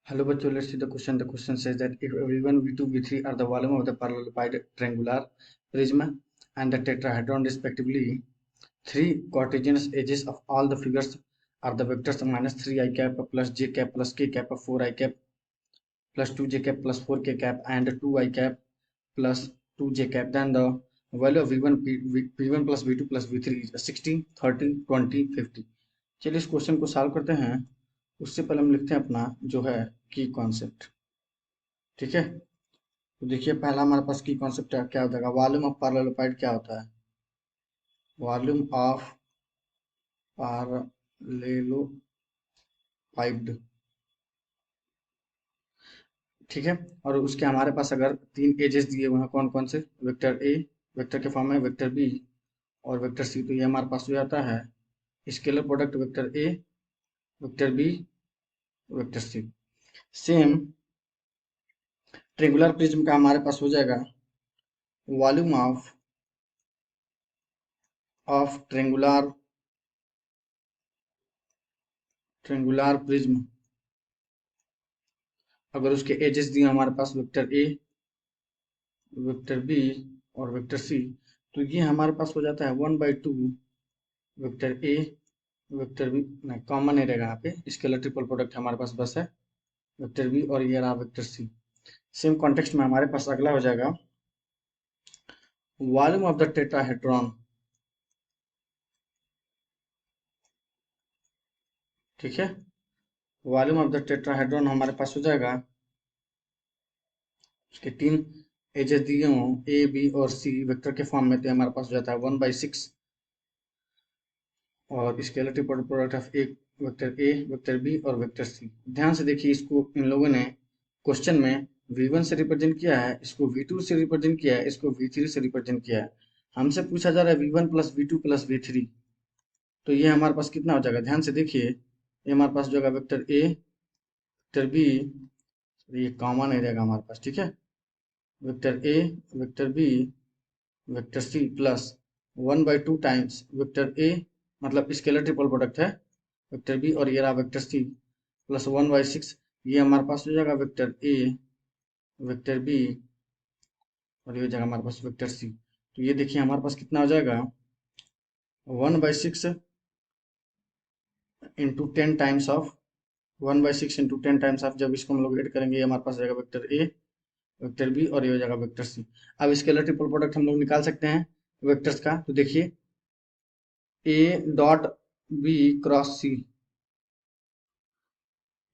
Hello, bachcho. Let's see the question. The question says that if V1, V2, V3 are the volume of the parallelepiped triangular prism and the tetrahedron respectively, three Cartesian edges of all the figures are the vectors minus 3 I cap plus j cap plus k cap 4 I cap plus 2j cap plus 4k cap and 2 I cap plus 2j cap. Then the value of V1 plus V2 plus V3 is 60, 30, 20, 50. चलिए इस question को solve करते हैं। उससे पहले हम लिखते हैं अपना जो है की कॉन्सेप्ट। ठीक है, तो देखिए पहला हमारे पास की कॉन्सेप्ट क्या हो जाएगा। वॉल्यूम ऑफ पैरेललोपाइड क्या होता है? Volume of parallelepiped. ठीक है, और उसके हमारे पास अगर तीन एजेस दिए हुए हैं, कौन कौन से? वेक्टर ए, वेक्टर के फॉर्म में वेक्टर बी और वेक्टर सी। तो ये हमारे पास हो जाता है scalar product vector A, vector B, vector C. Same triangular prism का हमारे पास हो जाएगा वॉल्यूम ऑफ ट्रिंगुलर प्रिज्म। अगर उसके एजेस दिए हमारे पास वेक्टर ए, वेक्टर बी और वेक्टर सी, तो ये हमारे पास हो जाता है 1/2 वेक्टर ए, वेक्टर बी। नहीं, कॉमन नहीं रहेगा यहाँ पे, स्केलर ट्रिपल प्रोडक्ट हमारे पास बस है वेक्टर बी और ये रहा वेक्टर सी। सेम कॉन्टेक्स्ट में हमारे पास अगला हो जाएगा वॉल्यूम ऑफ द टेट्राहेड्रॉन। ठीक है, वॉल्यूम ऑफ द टेट्राहेड्रॉन हमारे पास हो जाएगा, उसके तीन एजेस दिए हों ए, बी और सी वेक्टर के फॉर्म में, तो हमारे पास हो जाता है 1/6 और स्केलर ट्रिपल प्रोडक्ट ऑफ एक वेक्टर ए, वेक्टर बी और वेक्टर सी। ध्यान से देखिए, इसको इन लोगों ने क्वेश्चन में V1 से रिप्रेजेंट किया है, इसको V2 से रिप्रेजेंट किया है, इसको V3 से रिप्रेजेंट किया है। हमसे पूछा जा रहा है V1 plus V2 plus V3, तो ये हमारे पास कितना हो जाएगा? ध्यान से देखिए, ये हमारे पास जो है वेक्टर ए, वेक्टर बी, ये कॉमन नहीं रहेगा हमारे पास। ठीक है, vector A, vector B, vector C plus 1/2 times vector A, मतलब स्केलर ट्रिपल प्रोडक्ट है वेक्टर बी और ये रहा वेक्टर सी प्लस 1/6। ये हमारे पास हो जाएगा वेक्टर ए, वेक्टर बी और ये हो जाएगा हमारे पास वेक्टर सी। तो ये देखिए हमारे पास कितना हो जाएगा 1/6 into 10 times of 1/6 into 10 times of, जब इसको हम लोग एड करेंगे ये हमारे पास जाएगा वेक्टर ए, वेक्टर बी और ये हो जाएगा वेक्टर सी। अब स्केलर ट्रिपल प्रोडक्ट हम लोग निकाल सकते हैं वेक्टर्स का। तो देखिए ए डॉट बी क्रॉस सी,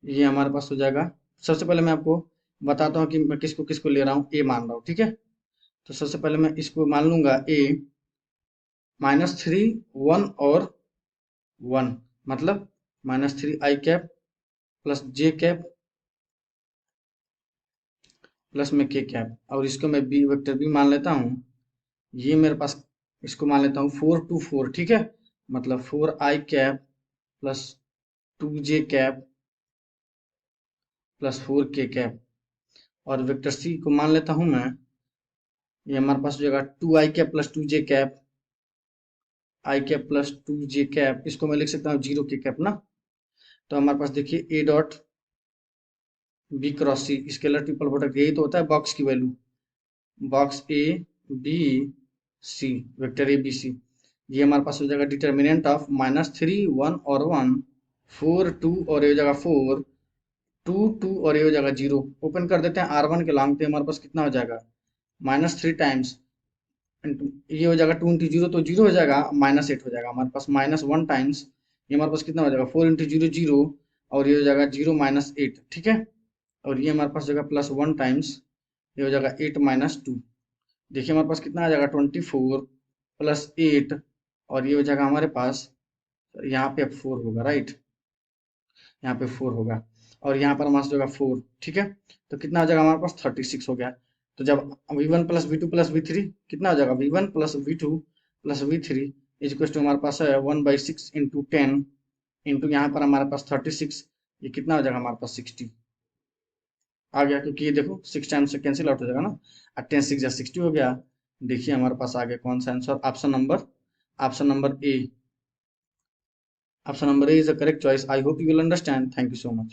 ये हमारे पास हो जाएगा। सबसे पहले मैं आपको बताता हूँ कि मैं किसको किसको ले रहा हूँ, ए मान रहा हूँ। ठीक है, तो सबसे पहले मैं इसको मान लूंगा ए -3 1 और 1, मतलब -3 I cap plus J cap plus में के कैप, और इसको मैं बी वेक्टर बी मान लेता हूँ। ये मेरे पास इसको मान लेता हूँ 4 to 4। ठीक है, मतलब 4I cap plus 2j cap plus 4k cap, और वेक्टर सी को मान लेता हूँ मैं, ये हमारे पास हो जाएगा 2I cap plus 2j cap, I cap plus 2j cap, इसको मैं लिख सकता हूँ 0k कैप ना। तो हमारे पास देखिए A dot B cross C, scalar triple product यही तो होता है बॉक्स की value, box A B C, vector A B C. ये हमारे पास हो जाएगा डिटर्मिनेंट ऑफ -3 1 और 1, 4 2 और ये हो जाएगा 4 2 2 और ये हो जाएगा 0। ओपन कर देते हैं R1 के लॉन्ग, पे हमारे पास कितना हो जाएगा -3 टाइम्स ये हो जाएगा 2 इंटू 0 तो 0 हो जाएगा, -8 हो जाएगा हमारे पास, -1 टाइम्स ये हमारे पास कितना हो जाएगा 4 इंटू 0 0 और ये हो जाएगा 0 -8। ठीक है, और ये हमारे पास हो जाएगा +1 टाइम्स ये हो जाएगा 8 -2। देखिए हमारे पास कितना आ जाएगा 24 प्लस 8 और ये हो जाएगा हमारे पास, यहाँ पे 4 होगा, राइट, यहाँ पे 4 होगा और यहाँ पर हमारे पास होगा 4। ठीक है, तो कितना हो जाएगा हमारे पास 36 हो गया। तो जब V1 plus V2 plus V3 कितना हो जाएगा V1 plus V2 plus V3 equal to हमारे पास है 1/6 इंटू 10 इंटू यहाँ पर हमारे पास 36, ये कितना हो जाएगा हमारे पास 60 आ गया, क्योंकि ये देखो 6 टाइम्स से कैंसिल आउट हो जाएगा ना, और 10 6 60 हो गया। देखिए हमारे पास आ गया कौन सा answer, option number A. Option number A is the correct choice. I hope you will understand. Thank you so much.